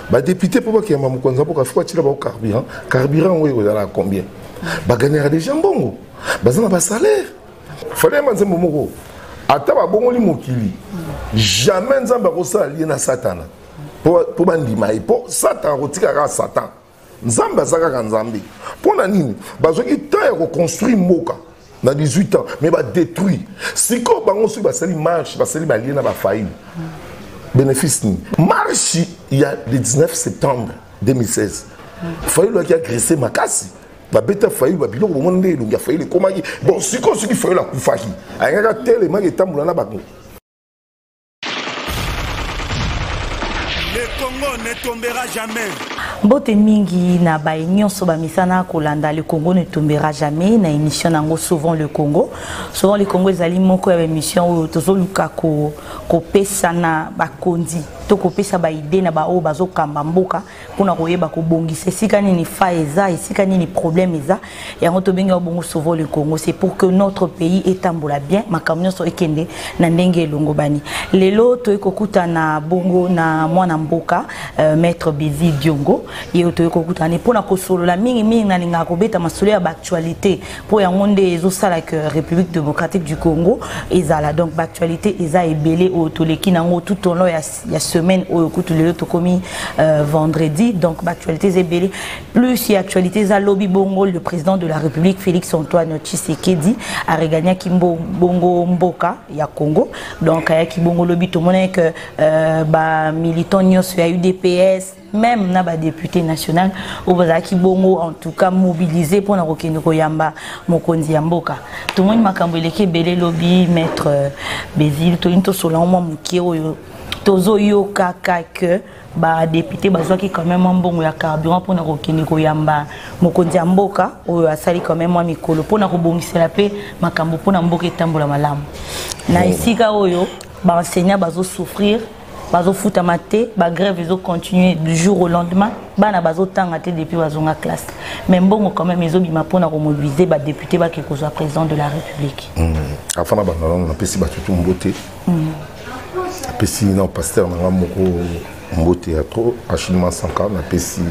Bah député pour qu'il y ait un mokonza pour qu'il y ait un carburant. Carburant, oui, vous allez à combien? Bah gagner des jambons. Bah ça n'a pas salaire. Fallait manzer momoko. Ata ba bongoli mokili. Jamais nzamba kosa lié na Satan. Pour bandima et pour Satan rotika Satan. Nzamba zaka nzambi. Pour na nini? Bazo ki ta reconstruire moka. Dans 18 ans, mais va détruire. Si quand on va marche, va salir lié na ba faillite. Bénéfice ni. Marche il y a le 19 septembre 2016. Faillite qui a agressé Makassi. Va bêta faillite, va biloko au monde il a failli comment bon si quand il faillite la kufaki. Anga tellement que tambula na bako. Le Congo ne tombera jamais. Bote mingi na ba nyonso ba misana kolanda le Congo ne tombera jamais na émission nango souvent le Congo ezali moko ya émission tozo luka ko pesa na bakondi to ko pesa ba idée na ba o bazo kamba mboka pona koyeba ko bongisa sika nini fa eza sika nini problème eza yango to benga bongo souvent le Congo c'est pour que notre pays étambola bien makambo nyonso ekende na ndenge elongo bani lelo to ekokuta na bongo na mwana mboka maître Bézi Diongo et to ekokutana pona ko solo la mingi na linga ko beta masolo ya actualité pour yango nde ezo sala que République démocratique du Congo ezala donc actualité eza ebelé au toleki nango tout au long ya semaine au kutu lelo to komi vendredi donc actualité ebelé plus ya actualité za lobby bongo le président de la République Félix Antoine Tshisekedi a regagné kimbo bongo mboka ya Congo donc ya ki bongo lobby to mona que ba militant nyos ya UDPS même na ba député national au bazaki bongo en tout cas mobilisé pour na kokende koyamba mokonzi ya mboka tout le monde makambo eleke belé lobby maître Bézil to into sola mo mukie oyo tozo yoka que ba député bazwaki quand même mbongo ya carburant pour na kokende koyamba mokonzi ya mboka oyo asali quand même mikolo pour na kobongisela pe makambo pour na mboka etambola malamu na isika oyo ba enseignant bazo souffrir bazo futa maté ba grève ils ont continué du jour au lendemain bana bazo tanga té depuis bazonga classe mais bon quand même ils ont bima pona ko mobiliser ba député ba quelque soit président de la République afana ba na pesi ba tutu mbote pesi na pasteur na moko mbote ya trop achillement sanka na pesi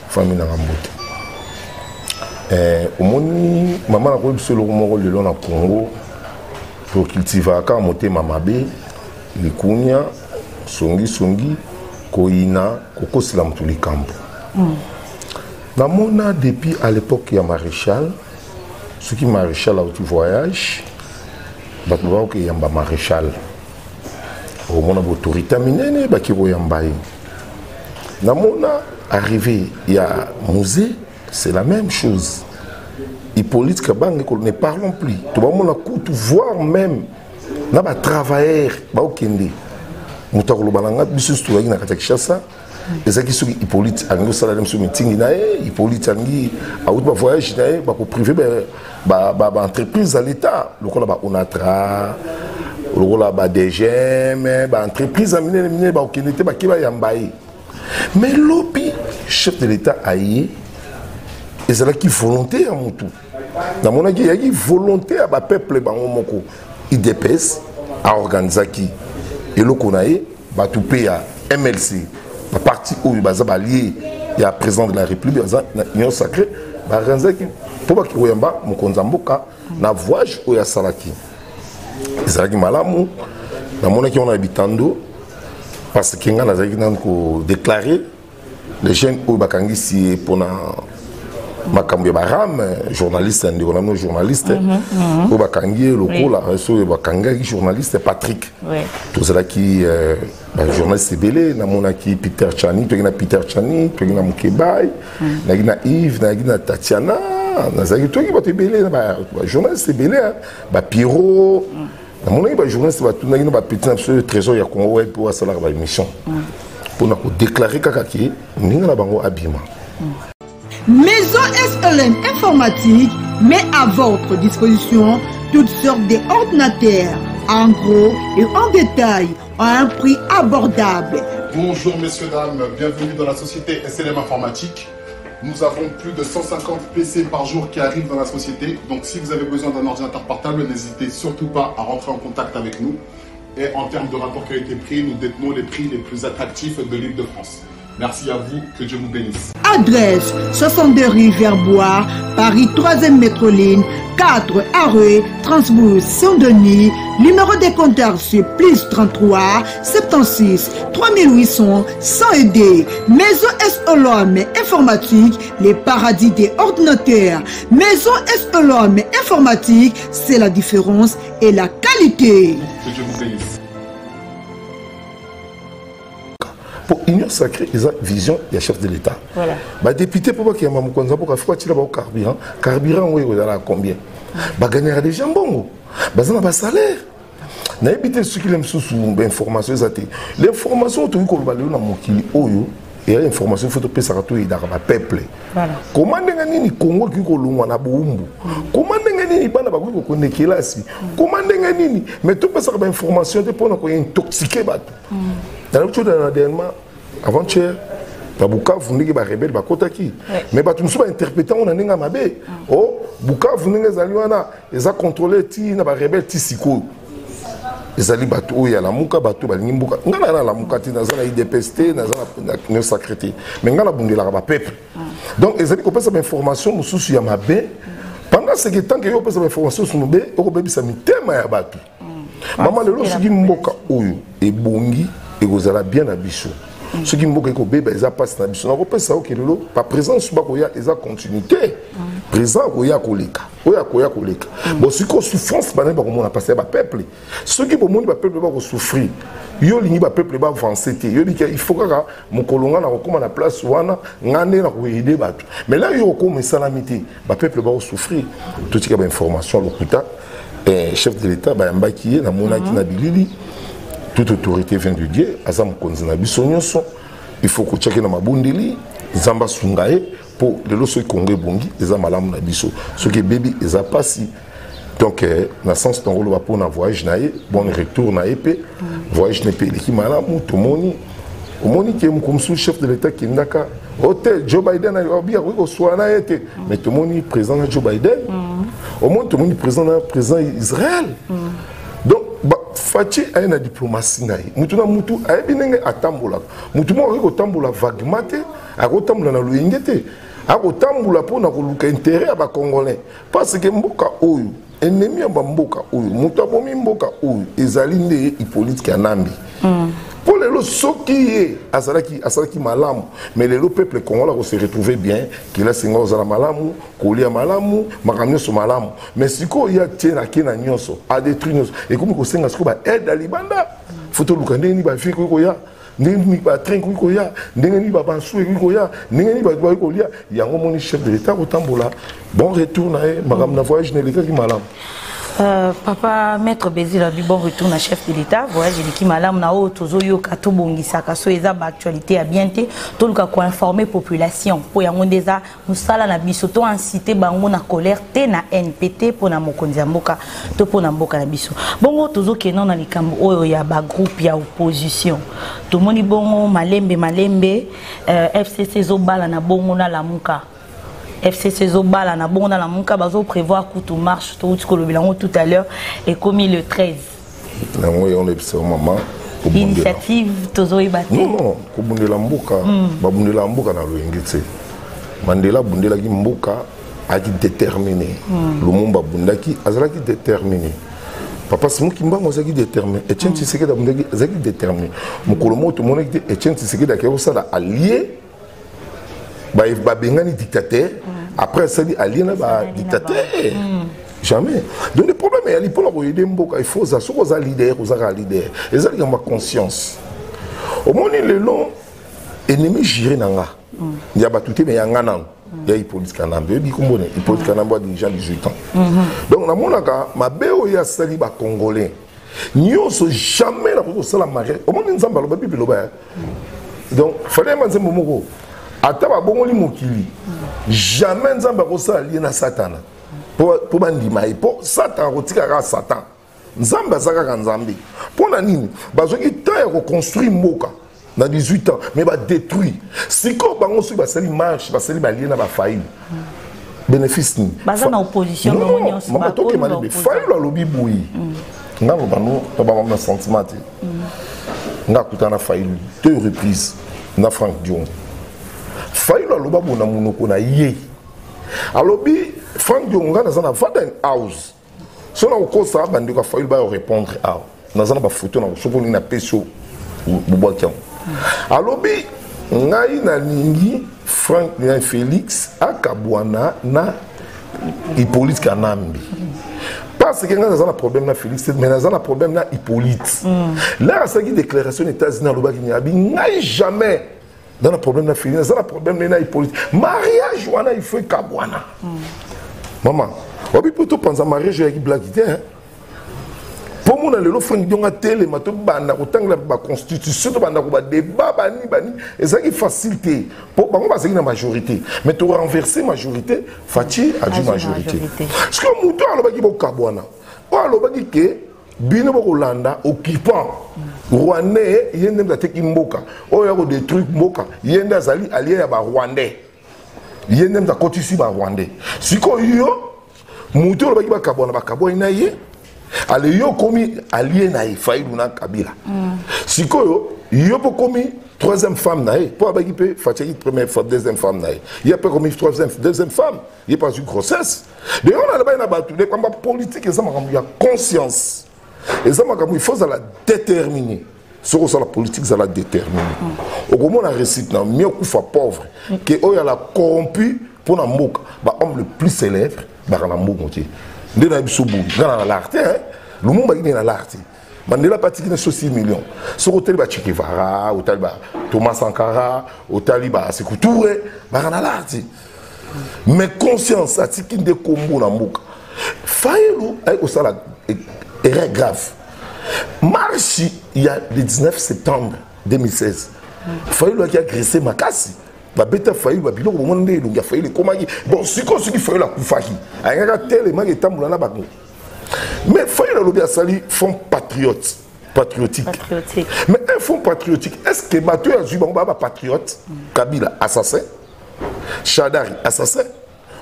famille na mbote omoni maman na ko bisolo moko lelo na Congo pour cultiver aka monter mamabe likunya songi koina kokosila mutuli kampo namona depuis à l'époque ya maréchal ce qui maréchal au voyage bato ba ko yamba maréchal au mona autorité minene ba ki yamba namona arrivé ya musée c'est la même chose Hippolyte Kabang ne parlons plus to ba mona kutu voir même na ba travailleur ba okende mutakolo balanga biso stoyaki na katakishasa ezaki soki Hippolyte ango sala dem so meeting na Hippolyte angi out ba voyage na ba ko privé ba entreprise à l'état lokola ba Onatra lokola ba DGM ba entreprise amine ba okenete ba kiba yambaye mais lobi chef de l'état aye ezalaki volonté à mutu na monaki yaki volonté à ba peuple bango moko IDPS a organisaki et le konae va tout payer à MLC la partie où il va lié il y a président de la République l'union sacrée va organiser pour pas qu'il y ait mon konzamboka na voyage où il y a salaki salaki malamu na mona qui on habitando parce que nga na zaki nan ko déclarer les jeunes où bakangi si pour na makambo baram journaliste ndiko na journaliste au bakangi lokola so bakangi journaliste Patrick tout cela qui journaliste belé na monaki Peter Chani to na Peter Chani to na Mukebai na Yves na Tatiana na zaki to ki ba belé na journaliste belé ba Pierrot na monaki ba journaliste ba tout na petit absolu trésor ya Congo pour ça la émission pour na ko déclarer kaka ki ninga na bango abima. Maison SLM Informatique met à votre disposition toutes sortes d'ordinateurs, en gros et en détail, à un prix abordable. Bonjour messieurs, dames, bienvenue dans la société SLM Informatique. Nous avons plus de 150 PC par jour qui arrivent dans la société. Donc si vous avez besoin d'un ordinateur portable, n'hésitez surtout pas à rentrer en contact avec nous. Et en termes de rapport qualité-prix, nous détenons les prix les plus attractifs de l'Île-de-France. Merci à vous, que Dieu vous bénisse. Adresse 62 rue Verbois, Paris 3e métro ligne, 4 Arreux, Transbourg, Saint-Denis. Numéro des compteurs sur plus 33 76 3800 100 aidés. Maison SOLOM Informatique, les paradis des ordinateurs. Maison SOLOM Informatique, c'est la différence et la qualité. Que Dieu vous bénisse. Pour Union Sacrée, ils ont vision du chef de l'État. Voilà. Bah, député, pour qu'il y ait un Moukonza, pour qu'il y ait un carburant. Carburant, oui, il y a combien? Bah, gagner des jambons. Bah, ça n'a pas de salaire. Na évité ce qui aime sous l'information. L'information, tu vois, il y a il y a l'information, il faut que ça soit le peuple. Comment est-ce que Congo qui est na Boumbu? Comment est-ce que Congo qui est Kelasi? Comment est-ce que mais tout ça c'est information pour intoxiquer bateau. Dans le dernièrement avant-hier, Bukavu vous n'avez pas rebelle ba kotaki. Mais bateau nous sommes interprétés on a n'enga mabe. Oh Bukavu vous n'avez pas ils ont contrôlé ti na ba rebelle ti siko. Ezali bato oya la muka bato balingi mbuka ngana la muka ti nazala IDPST nazala ne sacrité mais ngana bundela ba peuple donc ezali ko pesa information mususu ya mabe pendant ce temps que yo pesa information sur mabe oko bebisa mitema ya bato mama lelo soki mboka oyo ebongi ekozala bien na biso soki mboka eko beba eza passe na biso na ko pesa o kelelo pa présence ba ko ya eza continuité présent koya koleka oya koya koleka bon si ko souffrance ba ba komona passer ba peuple ceux qui bomoni ba peuple ba ko souffrir yo lingi ba peuple ba avancer te yo lika il faut kaka mokolonga na kokoma na place wana ngane na ko aider bato mais là yo ko mesalamité ba peuple ba ko souffrir tout tika ba information lokuta chef de l'état ba mbaki na monaki na bilili toute autorité vient de Dieu azam konzi na biso nyonso il faut ko tcheke na mabundeli zamba sungae pour les lois Congo bongi les amalam na biso ce qui baby les a passé donc dans sens ton rôle va pour un voyage naé bon retour na épée voyage n'est pas qui malam tout moni au moni qui est comme sous chef de l'état qui ndaka hôtel Joe Biden a bien au soana été mais tout moni président Joe Biden au moins tout moni président Israël donc Fati a une diplomatie naé mutu na mutu a binenge atambola mutu mo ko tambola vaguement a ko tambola na luingete a ko tambola pour na ko luka intérêt ba congolais parce que mboka oyo ennemi ya mboka oyo mutu abomi mboka oyo ezali nde Hippolyte Kanambi pour le soki asalaki malamu mais le peuple congolais ko se retrouver bien qu'il a singo za malamu kolia malamu makamyo so malamu mais siko ya tiena kena nyonso a détruire nyonso et comme ko senga siko ba aide alibanda photo lukande ni ba fi ko ya ndenge ni ba train ko ya ndenge ni ba bansu ko ya ndenge ni ba ko lia yango moni chef de l'état ko tambola bon retour na makam na voyage ne leka ki malamu. Papa Maître Bézil a du bon retour na chef de l'État voyage qui malam na o tozo yo kato bongisa kaso eza ba actualité à bienté to luka ko informer population po yango ndeza musala na biso to inciter bango na colère te na NPT po na mokonzi mboka to po na mboka na biso bongo tozo keno na likambo oyo ya ba groupe ya opposition to moni bongo malembe FCC zo bala na bongo na lamuka FCC Zobala na bon dans la monka bazo prévoir coup marche tout ce que le bilan tout à l'heure est commis le 13. Na moi on est au moment initiative tozo ibate. Non ko bundela mboka ba bundela mboka na loingetse. Mandela bundela ki mboka a qui déterminé. Lumumba bundaki azalaki déterminé. Papa c'est moi qui m'a qui déterminé. Etienne Tshisekedi bundaki azaki déterminé. Mukolomo to monaki Etienne Tshisekedi akero ça allié ba bengani dictateur après ça dit allié na ba dictateur jamais donc le problème est ali pour la aider mboka il faut ça so za leader za leader et ça ma conscience au monde le long ennemi géré nanga il y a batuté mais yanga nan il y a Hippolyte Kanambi bi kombone Hippolyte Kanambi a dirigeant 18 ans donc na monaka mabeo ya sali ba congolais nyonso jamais la ko sala maré au monde nzamba lo ba bibi lo ba donc fallait manze momoko ataba bongoli mokili jamais nzamba ko sala lié na satana pour bandima et pour satan rotika satan nzamba zaka nzambe pour na nini bazoki ta ya ko construire mboka na 18 ans mais ba détruire siko bango so ba sali marche ba sali ba lié na ba faille bénéfice ni baza na opposition non mama toke mali faille la lobi boui ngalo bano ba mama sentiment nga kutana faille 2 reprises na Franck Dion Fayulu aloba bona munoko na ye alobi Franck Dion nga na Faden House so na ukosa bandika Fayulu ba répondre à na zana ba photo na so na peso bubakam alobi ngai na lingi Franck na Félix akabwana na Hippolyte Kanambi parce que nga na problème na Félix mais na problème na Hippolyte là ça qui déclaration États-Unis na loba ki nyabi ngai jamais dans le problème na Félix na problème na Hippolyte mariage wana il faut kabwana maman obi plutôt penser mariage avec black hein pour moi le Franck Dion a télé mato banda otangla ba constitution to banda ko ba débat bani et ça qui facilité pour bango ba na majorité mais to renverser majorité fati a du majorité parce que muto aloba ki bo kabwana o aloba ki ke bino bo Hollanda occupant rwandais yende mta ki mboka o ya ko détruire mboka yende azali allié ya ba rwandais yende mta kotisi ba rwandais siko yo muto aloba ki ba kabwana ina ye ale yo komi allié na Fayulu na Kabila sikoyo yo po komi troisième femme na pour abaki pe fatiki première femme deuxième femme na il a pas komi deuxième femme il a pas eu grossesse de on a là na batu de combat politique et ça m'a ya conscience et ça m'a il faut la déterminer sur la politique ça la déterminer au comment on récite na mieux kufa pauvre que oya la corrompu pour na mboka ba homme le plus célèbre ba na mboka de na bisobu ngana na l'arte le monde ba na l'arte bandela patiki na 6 millions so ko teli ba Che Guevara o tali ba Thomas Sankara o tali ba Sékou Touré ba na l'arte mais conscience atiki de kombo na mboka Fayulu ay ko sala erreur grave marche il y a le 19 septembre 2016 Fayulu a agressé Makasi ba beta Fayulu ba biloko monde donc ya Fayulu komaki bon siko qui Fayulu la kufaki ayanga tellement etambola na bako mais Fayulu lobi asali fond patriotique mais un fonds patriotique est-ce que bato ya zuba ba patriote Kabila assassin Shadari assassin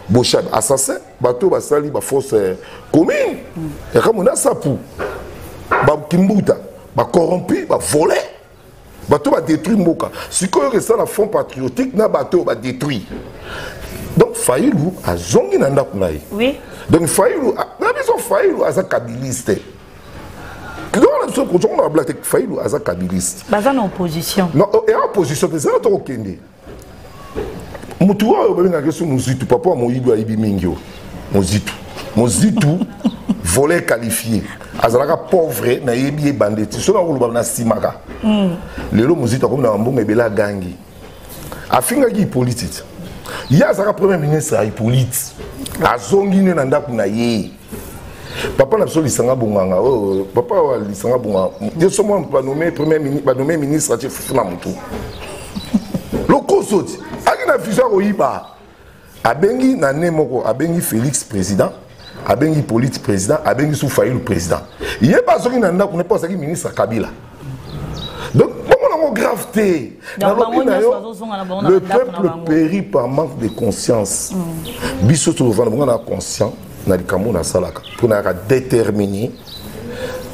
Bochab assassin bato basali ba force commune et comme on a ça pour ba Kimbuta ba corrompu ba volé bateau va détruire Mboka. Si qu'on reste la fond patriotique, na bateau va détruire. Donc Fayulu a zongi na ndakunaï. Oui. Donc Fayulu na besoin Fayulu a za kabiliste. Donc on a besoin qu'on a blague Fayulu a za kabiliste. Bazan en opposition. Non, et en opposition, c'est ça to kende. Mutu wa obenga kesu muzitu papa mo yidu ayibi mingio. Mozitu volé qualifié. Azalaka pauvre na yebi banditi. So na kuluba na simaka. Lelo Mozitu comme na mbongo ebela gangi. Afinga ki politique. Ya azaka premier ministre Hippolyte. Azongi ne na ndaku na ye. Papa na so lisanga bonganga. Oh papa wa lisanga bonga. Je suis moi pas nommé premier ministre à Fufuna Mutu. Loko soti. Akina fisa ko yiba. Abengi na nemoko abengi Félix président. Abengi Hippolyte président, abengi sous Fayulu président. Il n'y a pas ce qui n'a pas ce qui ministre Kabila. Donc, comment on a graveté? Le peuple périt par manque de conscience. Biso to on a conscient, na likamu na salaka pour na déterminer.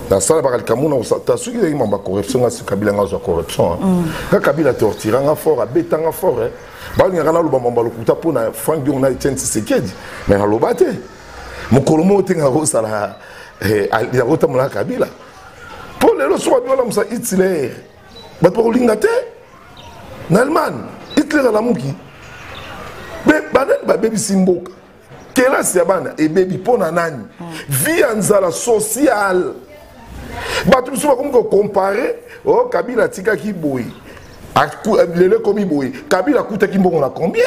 Na sala ba likamu na ta suki de mamba corruption na Kabila nga corruption. Ka Kabila tortiranga fort, abetanga fort. Ba ni kana lo bamba lo kuta pour na Franck Dion na Etienne Tshisekedi. Mais na lo baté. Mukolomo tenga rosala ya rota mona Kabila pour les lois bien musa Hitler ba pour lingate na Allemagne Hitler la muki be banen ba bebi simboka kela sia bana e bebi pona nani vie anzala social ba tu souvent comme comparer oh Kabila tika ki boy lele komi boy Kabila kuta ki mbongo na combien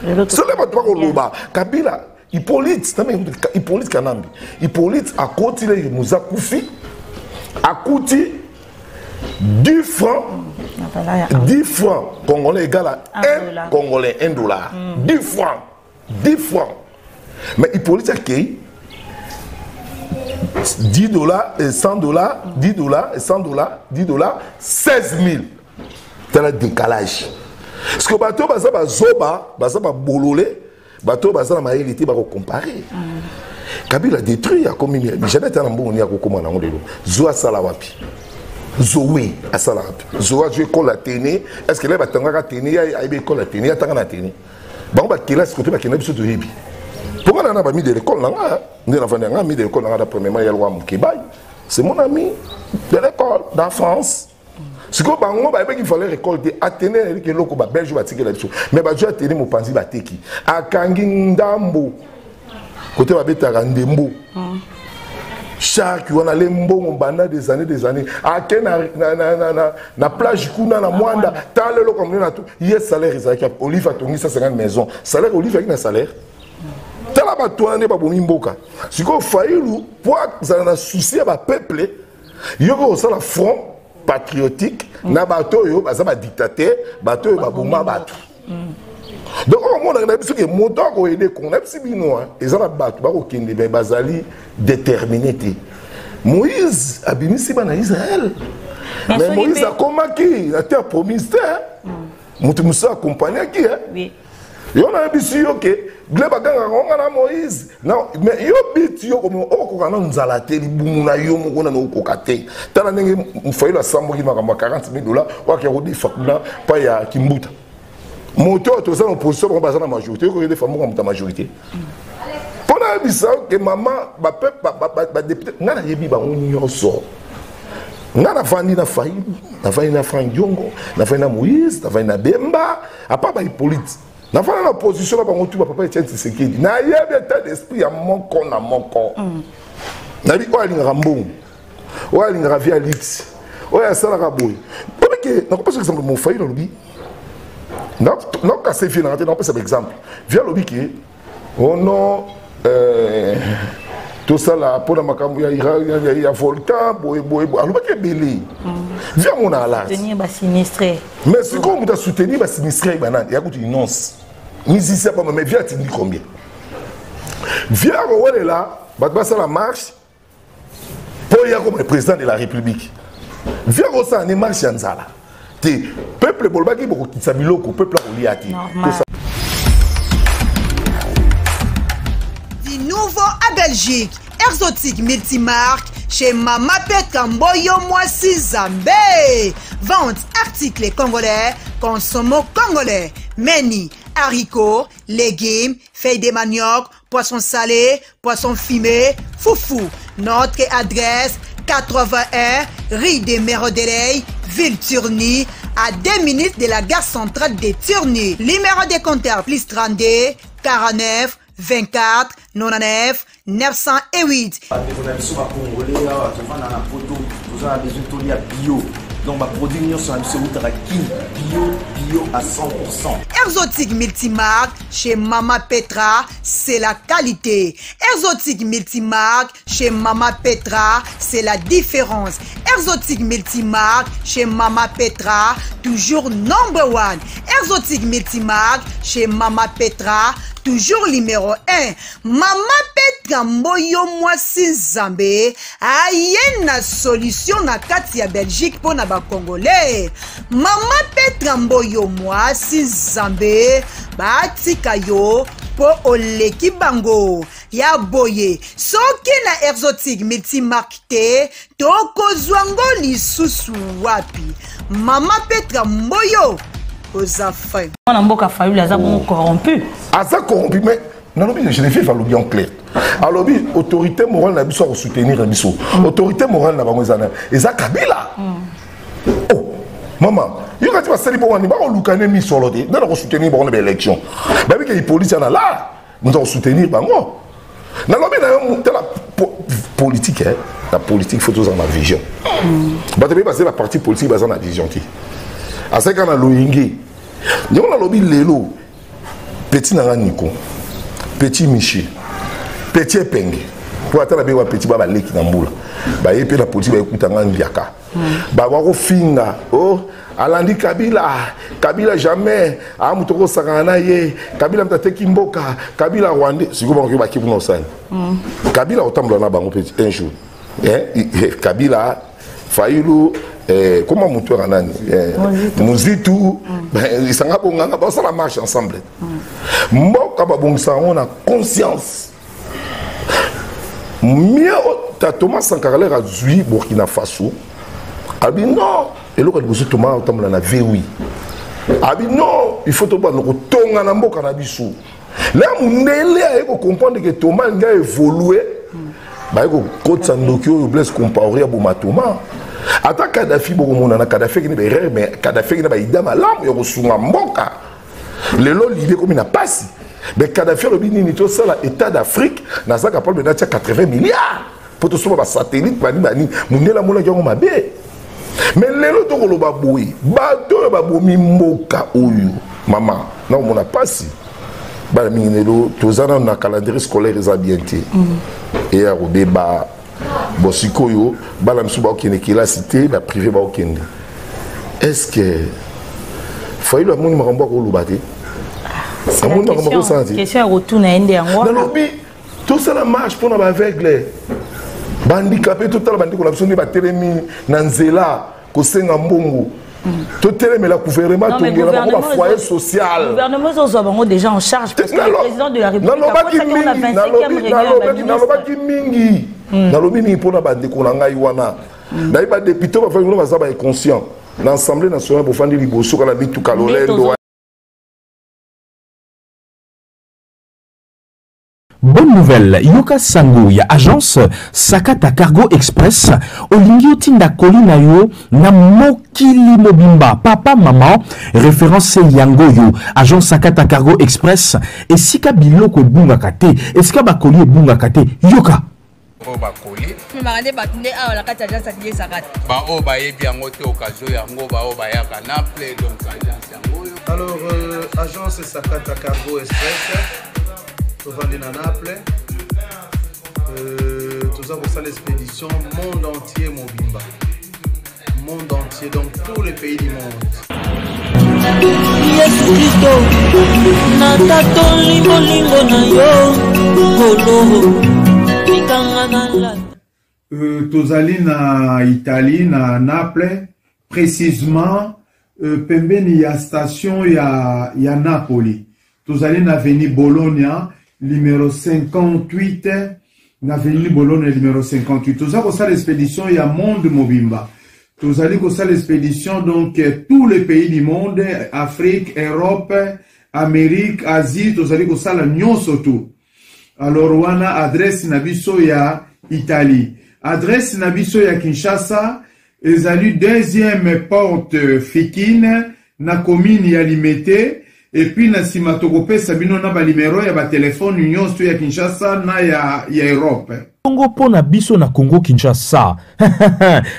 cela va pas loba Kabila Hippolyte Kanambi. Hippolyte a continué Moussa Koufi, a coûté 10 francs. 10 francs congolais égale à 1 congolais, $1. 10 francs. 10 francs. Mais Hippolyte a accueilli $10 et $100, $10 et $100, $16 000. C'est le décalage. Parce que bateau bazaba zoba, bazaba bololé. Bateau bazala ma élité ba comparer. Kabila détruit a comme jamais tan mboni ya kokoma na ngolelo. Zoa sala wapi. Zoé à Salah. Zoé a joué école à Téné. Est-ce qu'elle est à Téné? Il y a une école à Téné. Il y a une Téné. Bon, il y a une école à Téné. Pourquoi on a mis de l'école là? On a mis de l'école là. Premièrement, il y a le Moukébaï. C'est mon ami de l'école dans France. Ce qu'il fallait récolter, Athénée, que l'on a belge va tirer là-dessus. Mais je vais tenir mon panzi bateki. À Kangindambo, côté va bêta Randembo. Chaque on a les mbons on bana des années. À Ken na plage kuna na Mwanda, t'as le comme na tout. Hier salaire Isaac Olive a tourné 150 maisons. Salaire Olive avec un salaire. T'as la batoine n'est pas bon imboka. Ce qu'on failli pour ça a souci à ma peuple. Il y a aussi la front patriotique na bateau yo ça va dictateur bateau ba bomba bateau donc on a dit que moto ko aider qu'on a si bino et ça la bateau ba ko kende be bazali déterminé. Moïse a béni si bana Israël mais Moïse a combattu la terre promise mutu musa accompagner qui oui et on a dit que Glebaganga on a Moïse non mais yo bit yo comme oko kana nzalate libumuna yo mokona no kokate tala ndenge mfailo asambo ki makamba $40,000 wake rodi fakuna pa ya kimbuta moto to ça en position pour passer la majorité ko des femmes comme ta majorité pona bisa que maman ba peuple ba député ngana yebi ba onyoso ngana fandi na faïlu na fandi na Frank Diongo na fandi na Moïse na fandi na Bemba a pas ba Hippolyte. Na fana na position na bango tu papa Etienne Tshisekedi na yebe état d'esprit ya moko na moko na bi o alinga mbongo o alinga via lix o ya sala ka boy parce que na ko pas exemple mon faille lobi na ka se fi na te na pas exemple via lobi ki ono tout ça là pour na makambo ya volcan boy alors que belé via mon ala tenir ba sinistré mais ce qu'on doit soutenir ba sinistré banane ya ko tu inonce ni si c'est pas mais via tu dis combien via on est là ba ça la marche pour y a comme président de la République via ko ça ne marche en zala te peuple bolbaki boko kitsabiloko peuple a liati du nouveau à Belgique exotique multimarque chez Mama Petra Mboyo Mwasi Zambé. Vente articles congolais, consommons congolais. Meni, haricots, légumes, feuilles de manioc, poissons salés, poissons fumés, foufou. Notre adresse 81 rue des Mérodeley, ville Turny, à 2 minutes de la gare centrale de Turny. Numéro de compteur plus 32 49 24 99 908. Donc, ma produit sur bio à 100%. Exotique multimarque chez Mama Petra, c'est la qualité. Exotique multimarque chez Mama Petra, c'est la différence. Exotique multimarque chez Mama Petra, toujours number one. Exotique multimarque chez Mama Petra, toujours numéro 1. Mama Petra Mboyo Mwasi Zambé aye na solution na kati ya Belgique pour na ba Congolais. Mama Petra Mboyo Mwasi Zambé batika yo po oleki bango ya boye soki na exotique multimarque te tokozwango lisusu wapi. Mama Petra Mboyo Ozafe. On a beaucoup fallu les avoir corrompus. À ça corrompu, mais non, je les fais faire le bien clair. Alors, autorité morale n'a pas soutenir la mission. Autorité morale n'a pas besoin. Et ça, Kabila. Oh, maman, il y a des gens qui ont dit mis sur l'autre. Nous avons soutenu l'élection. Mais avec les policiers là, nous avons soutenu Bango. Dans la politique, la politique, il faut tous avoir la vision. Parce que la partie politique, il faut avoir la vision. À ce qu'on a l'Oyingi, nous avons lobby Lelo, petit Naraniko, petit Michi, petit Penge. Pour attendre un petit baba leki Namboula. Bah et puis la politique va écouter un Ndiaka. Bah wako finga, oh, Alandi Kabila jamais, Amutoko Saranaye, Kabila mtate Kimboka, Kabila Rwandais, c'est comment on va qui vous n'osane. Kabila autant blana bango petit un jour. Kabila Faïlou. Comment monter en année Mouzitu, ils sont là, ça marche ensemble. Moi, on a conscience. Mieux, Thomas Sankara a joué Burkina Faso, Abi non, et là, quand Thomas autant la oui. Abi non, il faut tomber dans le tonga na mboka na biso. Là, Mundele a comprendre que Thomas a évolué. Bah, il faut Sandokyo blesse comparer à Thomas. Ata Kadhafi bokomona na Kadhafi qui n'est mais Kadhafi qui n'a pas idée malamu ya kosunga mboka. Lelo l'idée comme na passe. Mais Kadhafi le binini to ça l'état d'Afrique na ça capable de 80 milliards pour tout ça satellite bani Mundele mona ki mabe. Mais lelo to koloba boui bato ba bomi mboka oyo mama na mona passe. Ba minelo tozana na calendrier scolaire ezabienté. Et à Robeba bon sikoyo bala msuba okende kila cité ba privé ba okende. Est-ce que faut le monde maramba ko lubate? C'est la question retourne à ende yango. Dans lobby tout ça la marche pour na aveugle. Ba handicapé tout la bandi ko la soni ba telemi na nzela ko senga mbongo. Tout mais la gouvernement tout le foyer social. Le gouvernement sont déjà en charge parce que le président de la République a fait la 25e réunion. Nalobi pour na bande ko ngai wana. Na ba député ba fa ngolo ba conscient. L'Assemblée nationale pour faire des liboso kana bitu kalolendo. Bonne nouvelle, Yoka Sango ya agence Sakata Cargo Express Olingio Tinda Kolina yo na mokili mobimba papa maman référence Yango yo agence Sakata Cargo Express et sika biloko bunga kate eska bakoli bunga kate Yoka o bakoli marande batune a la kata agence Sakata Sakata ba o ba yebi yango te occasion yango ba o ba yaka na play donc agence yango yo. Alors agence Sakata Cargo Express au Vendée à Naples, tout ça pour ça l'expédition monde entier Mobimba, monde entier donc tous les pays du monde. Tozali na Italie na Naples précisément pembeni ya station ya Napoli. Tozali na avenue Bologna numéro 58, l'avenue Bologne numéro 58. Tout ça, c'est l'expédition, il y a monde Mobimba. Tout ça, c'est l'expédition, donc, tous les pays du monde, Afrique, Europe, Amérique, Asie, tout ça, c'est la Nyon surtout. Alors, on a adresse Nabiso ya Italie. Adresse Nabiso ya Kinshasa, ils ont eu deuxième porte Fikine, na commune ya Limité. Et puis na simatokopé sabino na ba numéro ya ba téléphone union sto ya Kinshasa na ya Europe. Congo pona biso na Congo Kinshasa.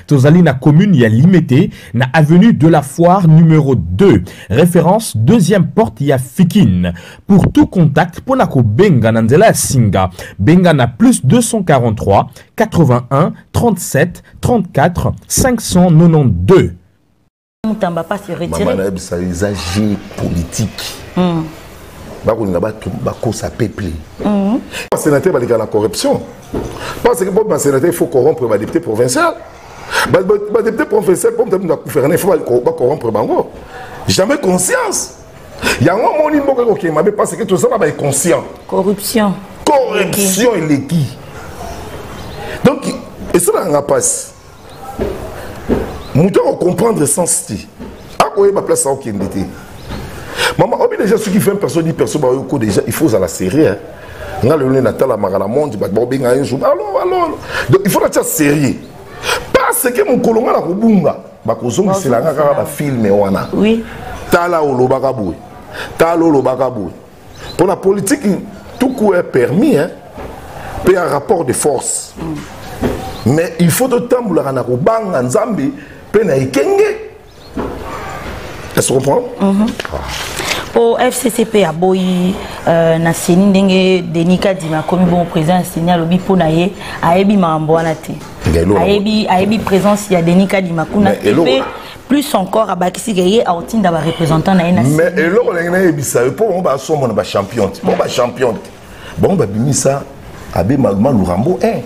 Tozali na commune ya Limité na avenue de la Foire numéro 2. Référence deuxième porte ya Fikine. Pour tout contact pona ko benga na nzela ya Singa. Benga na plus 243 81 37 34 592. Mutamba pas se retirer. Maman a ça usage politique. Bako sa peuple. Le sénateur va dire la corruption. Parce que pour le sénateur il faut corrompre le député provincial. Le député provincial pour me gouverner il faut corrompre bango. Jamais conscience. Il y a un moment qui m'a parce que tout ça va être conscient. Corruption. Corruption et l'équipe. Donc et ça n'a pas passé. Nous devons comprendre le sens. À quoi il va placer au Kindité. Maman, déjà ceux qui font personne dit personne déjà il faut à la série. On a le Natal à Maralamonde, alors donc il faut être sérieux. Parce que mon colonel a Kubunga, bakozongi c'est la ngaka film wana. Oui. Tala olobakaboui. Tala olobakaboui. Pour la politique tout coup est permis hein. Puis un rapport de force. Mais il faut de temps pour la banga nzambi pena ikenge. Est-ce que vous comprenez? Au FCCP à Boyi na seni ndenge Denika Dima comme bon président signal obi pona ye ayebi mambo wana te. Ayebi présence ya Denika Dima kuna plus encore à Bakisi Gaye a otinda ba représentant na ena. Mais elo ngena yebisa pour on ba somo na ba champion. Bon ba champion. Bon ba bimisa abe magma lurambo 1.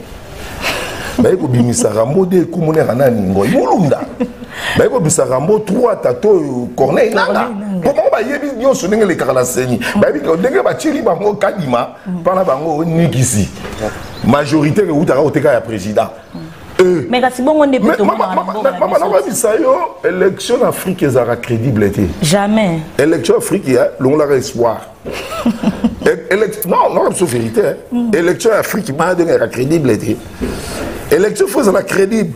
Baiko bimisa rambo de kumone rana ningo mulunda. Baiko bimisa rambo 3 tato corneille nanga. Comment ba yebi nyonso ndenge le kala seni. Babi ko ndenge ba chiri bango kadima pana bango nikisi. Majorité ke utaka oteka ya président. Mais quand bon on est plutôt maman élection en Afrique est crédible. Jamais. Élection en Afrique, l'on a espoir. Non, c'est vérité. Élection en Afrique, il a crédible. Élection faut la crédible.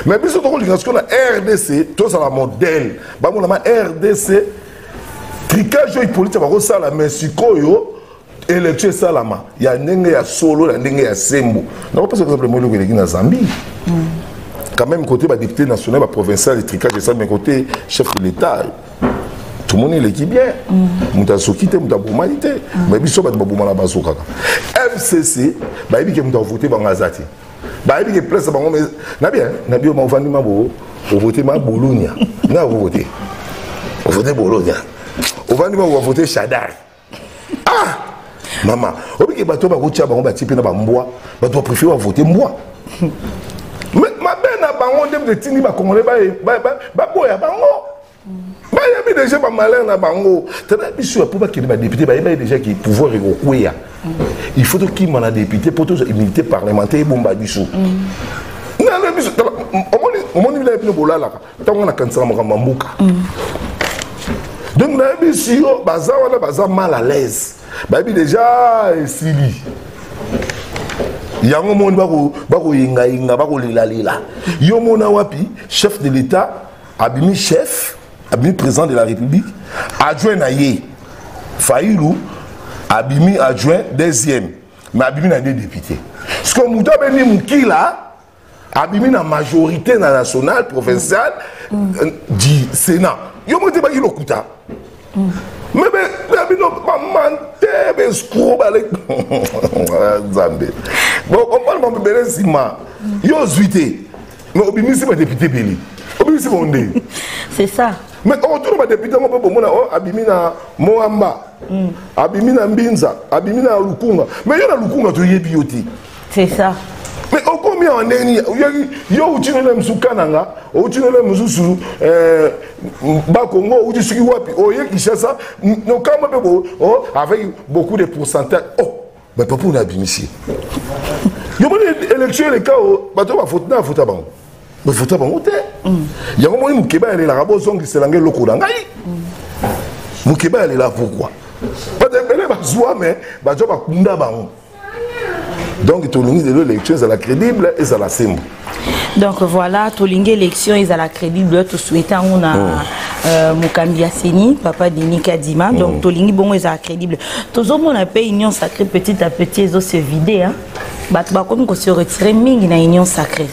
Mais bien sûr, qu'on a RDC, tout ça la modèle. Bah mon RDC, tricage politique, bah ça la Mexico yo. Élection salama. Il y a n'engue ya solo, il y a n'engue ya sembo. Non pas exemple moi le qui na Zambie. Quand même côté bah député national, bah provincial, les tricages ça, mais côté chef de l'État. Tout le monde est l'équipe bien. Mouta sokité, mouta boumalité. Mais biso bah bouma la baso kaka. FCC, bah il dit que mouta voter bah ngazati. Bah il dit que place bah on na bien, na bio ma vandi ma bo, on voter ma Bologna. Na voter. On voter Bologna. On vandi ma voter Chadar. Ah! Maman, obi ke bato ba rocha ba on ba tipe na ba mboa, bato préférer voter mboa. Mais ma ben na bango dem de tini ba congolais ba boya bango. Ba yabi déjà ba malin na bango. Tena biso pour ba ki ba député ba déjà qui pouvoir ekokuya. Il faut que qui mana député pour tous immunité parlementaire bomba biso. Na na biso o moni bila epino bolala. Tango na kansa mo mbuka. Donc, on a mal à l'aise. Baby déjà, Sili. Il y a un moment où il y a chef de l'État, abimi chef, abimi président de la République, adjoint Naye, Faïlou, abimi adjoint deuxième, mais abimi na deux députés. Ce que nous avons dit, abimi na majorité nationale, provinciale, du Sénat. Yo mo te ba kilo kuta. Mais abino ba mante be escroc balek. Zambé. Bon, on parle de Bélésima. Yo zuité. Mais obimi c'est pas député Béli. Obimi c'est mondé. C'est ça. Mais on tourne ma député mo po mona abimi na Moamba. Abimi na Mbinza, abimi na Lukunga. Mais yo na Lukunga to yebi yoti. C'est ça. Mais au combien en est yo tu ne l'aimes sous Kananga, ou tu ne l'aimes sous Bakongo, ou tu suis wapi, oh yé qui cherche ça, non quand même oh avec beaucoup de pourcentages, oh mais pas pour n'abîmer ici. Yo mon élection les cas bateau va voter na voter bango, mais voter bango te. Il y a un moment où Mukeba elle est là, bon qui se langue loko dangai. Mukeba elle est là pourquoi? Pas de elle va jouer mais bateau va kunda bango. Donc, Tolingi de l'élection, c'est la crédible et c'est la simple. Donc voilà, Tolingi élection, c'est la crédible. Tout souhaitant, on a Mukambi Aseni, papa de Nika Dima. Donc, Tolingi, bon, c'est la crédible. Tout le monde a payé union sacrée petit à petit, ils ont se vidé. Comme on se retire, mingi na union sacrée.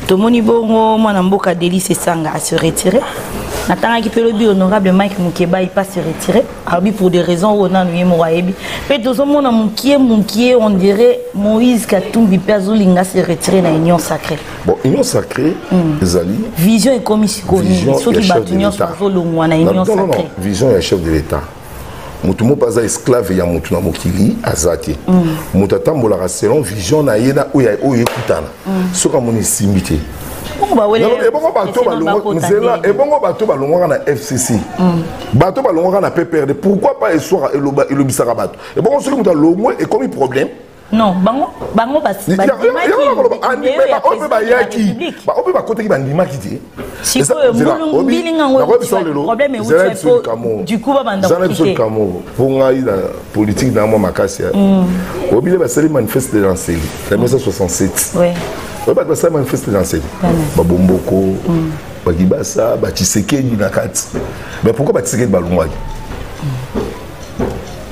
Tout le monde, bon, moi, Namboka Délice Sanga à se retirer. Natanga qui peut le dire honorable Mike Mukeba il pas se retirer pour des raisons où on a nous moaebi mais tout le monde Mukie on dirait Moïse Katumbi Pezulinga se retirer dans l'union sacrée. Bon union sacrée Zali vision et commission ceux qui battent union sur l'union sacrée. Non vision et chef de l'État. Mutumo pas esclave ya mutuna mokili azati. Mutatambola selon vision na yena oya oyekutana. Soka moni simité. Et bon, bateau balongwa na FCC. Bateau balongwa na PPRD. Pourquoi pas essoir et le bisarabato? Et bon, celui qui a l'ongwe et comme problème. Non, bango pas. On peut pas côté qui va ndima qui si problème du coup pour la politique dans moi makasi. Obile ba sali manifeste dans celle. La 1967. Ouais. On va passer manifeste dans celle. Ba Bomboko, ba Gibasa, ba Tshisekedi na kati. Mais pourquoi ba Tshisekedi balongwa?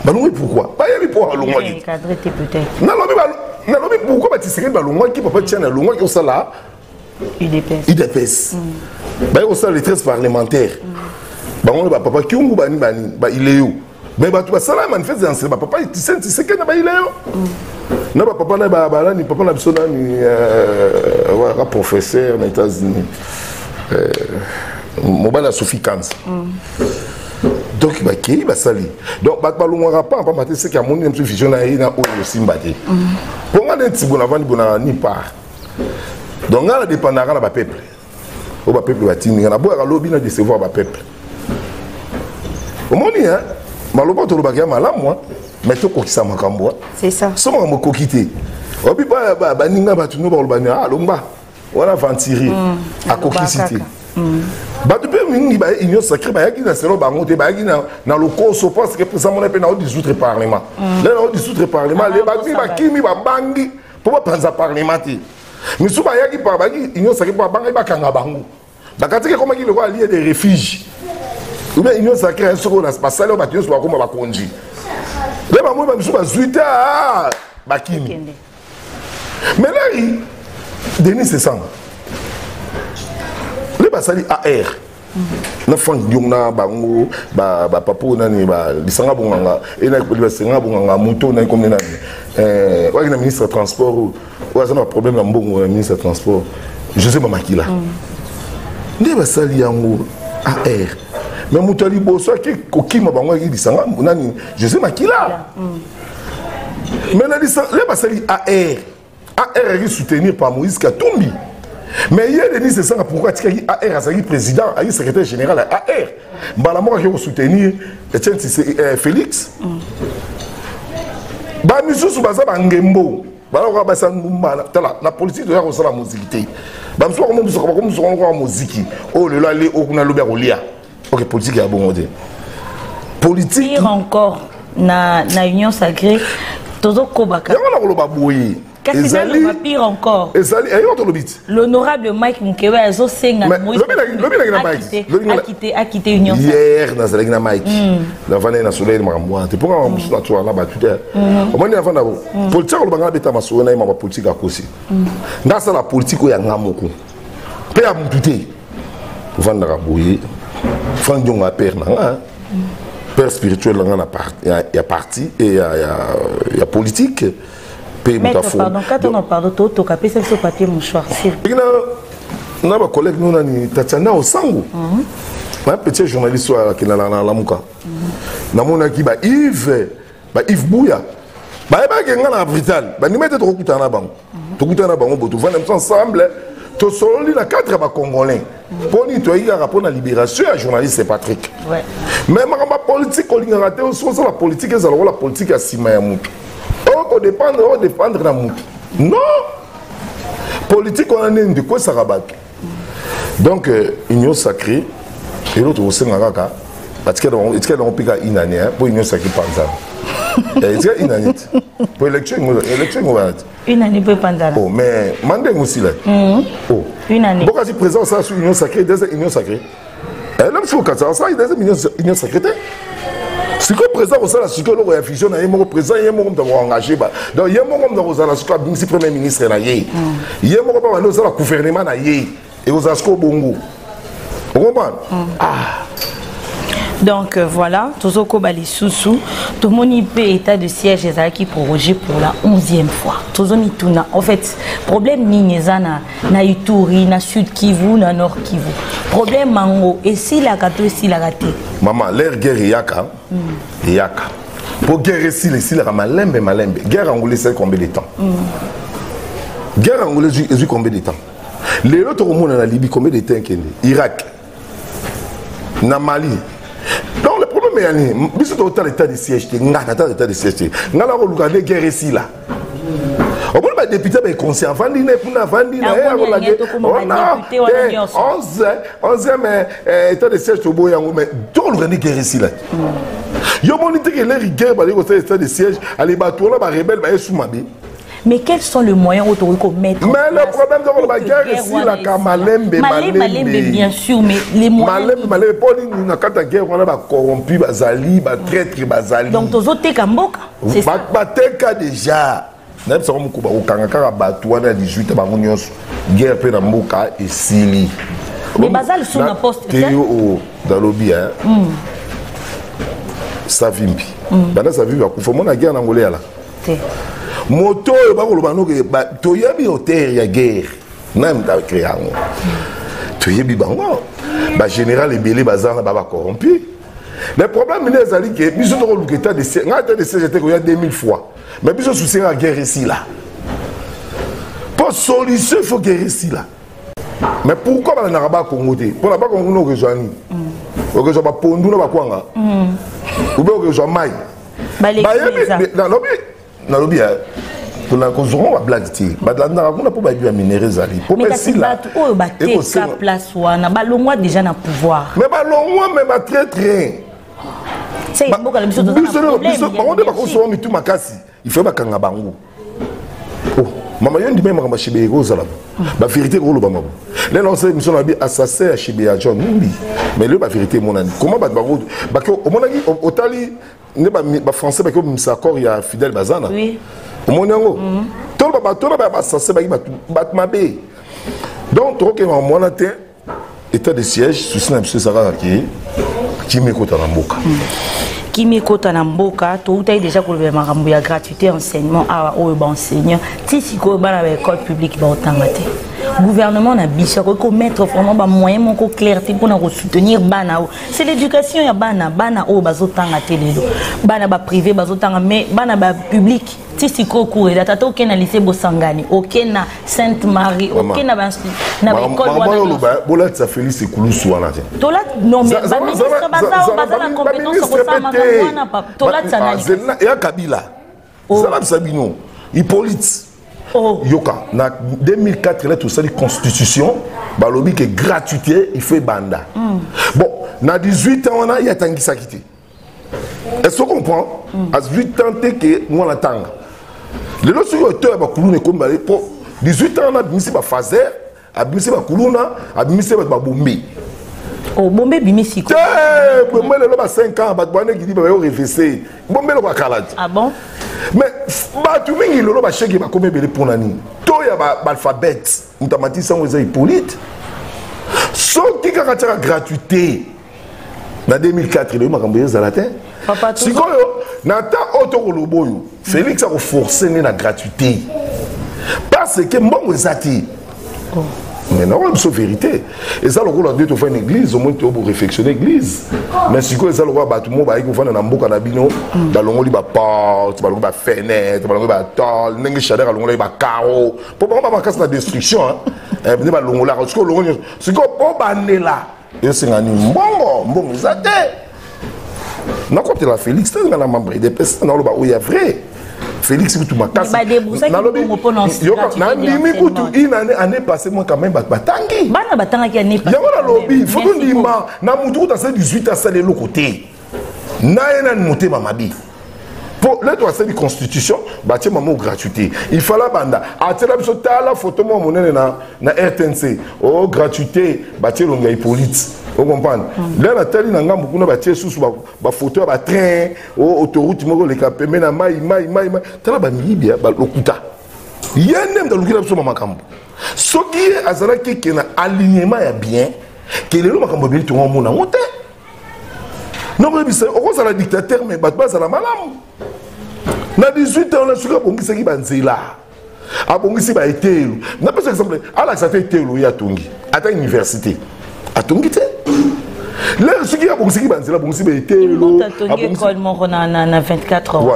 Balongwa pourquoi? Pas y pour balongwa. Cadré peut-être. Non, pourquoi tu sais que balongwa qui papa tient balongwa qui ça là? IDPS. Bah on ça les 13 parlementaires. Bah on va papa qui on bani bah il est où? Mais bah tu vas ça là manifeste dans papa tu sais que bah il est où? Non bah papa là ni papa na bisona ni professeur aux États-Unis. Mobala Sophie Kans. Donc il va salir. Donc pas mater ce qui a mon vision na aussi mbaté. Pour moi des tibona vandi bona ni part. Donc là dépendra na ba peuple. O ba peuple va tini na boira lobby na décevoir ba peuple. Au moni hein, maloba to lobakia malamu moi, mais to kokisa makambo. C'est ça. Somo mo kokité. Obi ba ninga ba tuno ba lobania lomba. wana ventiri akokisité bato pe mingi ba union sacrée ba yaki na selo bango te ba yaki na lokoso parce que président mon pe na dissoudre parlement là na dissoudre parlement les bato ba kimi ba bangi pour pas prendre parlement te mais sous ba yaki pa ba union sacrée ba bangi ba kanga bango bakatike comme qui le roi lié des refuges ou bien union sacrée un soko na passer ba tios ba ko ba konji les ba mo ba sous ba zuita ba kimi mais là Denis c'est ça les basali AR na frank yongna bango ba papo nani ba lisanga bonganga et na lisanga bonganga moto na comme nani wa na ministre de transport wa ça na problème na mbongo ministre de transport José Mamakila les basali yango AR mais moto ali boso ki kokima bango ki lisanga nani José Makila mais les basali AR est soutenu par Moïse Katumbi. Mais il y a des Denis c'est pourquoi tu as AR a président, a secrétaire général à AR. Balamora qui va soutenir Félix. Ba misu su baza bangembo. Balora basa la politique de la musique. Ba misu ko musique. Oh le là les okuna lobe rolia. OK politique ya bon modèle. Politique pire encore na union sacrée tozo kobaka. Yango na loba boyi. Qu'est-ce que c'est pire encore? L'honorable Mike Mukewe a Zosenga a quitté Union. Hier, dans la Mike, la vanne na soleil maramwa. Tu pourras en la toi là battu. Au moins avant d'abord. Politique le banga beta masona ma politique à kosi. Dans ça la politique ya ngamoko. Pe ya mutute. Vanda raboye. Frank Jonga père na. Père spirituel là na parti et ya politique. Maître, pardon, quand on en parle, tu as fait ce papier mouchoir. On a un collègue, nous avons Tatiana Osango. Un petit journaliste qui est là, Lamuka. Nous avons Yves Bouya. Nous avons un Brital. Nous avons un Brital. Nous avons ensemble. Nous avons 4 Congolais. Pour nous, nous avons rapport à la libération, un journaliste, c'est Patrick. Mais la politique, la politique, c'est la politique à Simayamoutou. On dépendre la mouche. Non! Politique, on a de quoi ça rabat. Donc, union sacrée, et l'autre aussi, parce qu'elle a un pic à une année pour union sacrée par exemple. Est-ce qu'il y a une année? Pour l'élection, une année pour Pandala. Oh, mais mandez aussi là. Oh. Une année. Pourquoi si présent ça sur union sacrée, deuxième union sacrée? Elle aime sur 400, ça, il y a deuxième union sacrée. Si le président a ce que l'on a fusion, il y a un président qui est engagé. Donc, il y a un premier ministre qui il y a un gouvernement et il y a un bongo. Vous comprenez? Donc voilà, Tozoko Bali Soussou, tout le monde peut état de siège qui prorogé pour la 11e fois. Tozoni Tuna. En fait, problème Ninezana, na Ituri, na Sud Kivu, na Nord Kivu. Problème Mango, et si la gâteau, et si la gâteau. Maman, l'air guerre yaka. Yaka. Pour guerre si la malembe. Guerre angolaise, c'est combien de temps? Guerre angolaise, c'est combien de temps? Les autres au monde en Libye, combien de temps? Irak. Na Mali. Donc le problème est que autant d'état de siège, d'état de siège. Nous avons regardé guerre ici là. Au bout de député est conscient. Vandi ne pour vandi na. On a 11e état de siège au Boyango, mais tout le regardé guerre ici là. Yo monité que les guerre ba l'état de siège, allez bateau là ba rebelle ba sous mabe. Mais quels sont les moyens autour de mettre? Mais le problème de la guerre ici, la Malembe, bien sûr, mais les moyens. Malembe, pour nous, quand la guerre, on a corrompu, Bazali, traître, Bazali. Donc, tous autres Kamboka, c'est ça. Bateka déjà. Même si on a battu, 18 guerre pe na mboka et Sili. Mais Bazal sous la poste. Théo dans le bien. Savimbi. Bana Savimbi, il faut la guerre en Angolais là. Moto bakolo que toyebi hôtel ya guerre même ta créé ngo toyebi bango ba général ebele bazana ba corrompu. Le problème est azali que biso to ko l'état de ngata de j'étais il y a 2000 fois mais biso souci la guerre ici là pour solution il faut guerre ici là mais pourquoi ba na ba Congo te pour la ba Congo no rejoindre o que ba pondu na ba kwanga ou bien o que mai ba yebi na lobi Pour la construction, on va blaguer. Badlanda, on a pas besoin de minérer zali. Pour mais si là, oh, baté ka place wana, balongwa déjà na pouvoir. Mais balongwa même très très. C'est beaucoup la mission de on est pas construire mais tout makasi. Il faut pas kanga bango. Oh, maman yon dit même ma chibe ego zala. La vérité ko lo bamabo. Là on sait mission na bi assassin à chibe ya John Mbi. Mais le la vérité mon ami. Comment ba bango ba ko mon ami otali ne ba français ba ko msakor ya Fidel Bazana. Oui. Mon yango. Tout ba assassin ba mabe. Donc trop que mon monaté état de siège souci na monsieur Sarah qui m'écoute na mboka. Qui m'écoute na mboka, tout a déjà pour le marambo ya gratuité enseignement à au enseignant. Si si ko ba na école publique ba automate. Gouvernement na biso ko mettre vraiment ba moyen mon ko clarté pour na soutenir bana. C'est l'éducation ya bana o bazotanga telelo. Bana ba privé bazotanga mais bana ba public. Si si ko cours data to na lycée Bosangani, aucun na Sainte Marie, aucun na école wana. Bola ça Félix Ekulusu wana. Tola non mais ba ministre bazala compétence ko sama wana pa. Tola ça na. Ya Kabila. Zala Sabino, Hippolyte. Oh. Yoka, na 2004, il a tout ça, la constitution, balobi qui est gratuité, il fait banda. Bon, na 18 ans, on a, il y a Tanguy Sakiti. Est-ce qu'on comprend? À 18 ans, c'est que moi, on attend. Les autres, pour 18 ans, on a mis ma phaser, a mis ma kuluna, a mis ma bombi. Oh, bombi, bimisi quoi? Bombi, il a 5 ans, il dit qu'il va réfléchir. Bombi, il va calade. Ah bon? Mais tu me dis que chèque va combien de pour l'année. Toi il y a l'alphabet, notamment sans les Hippolyte. Sauf qui a la gratuité. En 2004 il y a eu ma zalatin. Papa tout. Si quoi nata autoroboyo Félix a forcé la gratuité. Parce que bon zati. Mais non, c'est vérité. Et ça, le rôle de faire une église, au moins tu as réflexionner l'église. Mais si tu as le rôle de tout le monde, il faut faire un bouc à l'abino, dans le monde, il va porte, il va fenêtre, il va tol, il va chaleur, il va carreau. Pour pas avoir la destruction, il va l'ongle là. Si tu as pas là, et c'est un bon, zate. Non, quand tu as Félix, tu as un membre des personnes, il y a vrai. Félix tu m'as cassé. Année passée moi quand même batangi. Bana batanga qui année passée. Y'a lobby, faut qu'on dise ma na mutu ta 18 à ça de l'autre côté. Na ena monter mamabi. Pour là toi c'est une constitution, bâtir maman gratuité. Il fallait banda. A tela biso la photo moi mon na RTNC. Oh gratuité, bâtir longa Hippolyte. Vous comprenez? Là, la télé n'a pas beaucoup de sous ba photo ba train, autoroute mo le capé mais na mai. Tala ba mibia ba lokuta. Yenem da lukira so makambo. So qui azala ki na alignement ya bien, que le makambo bi to mo na ngote. Non mais c'est au cause la dictateur mais ba za la malam. Na 18 ans on a suka bongisa ki banzela. Abongisi ba etelu. Na par exemple, ala ça fait etelu ya tongi. Ata université. Atongi te. Là, ce qui a bon, c'est qui banzela bon, c'est betelo. Atongi école mon na 24 ans.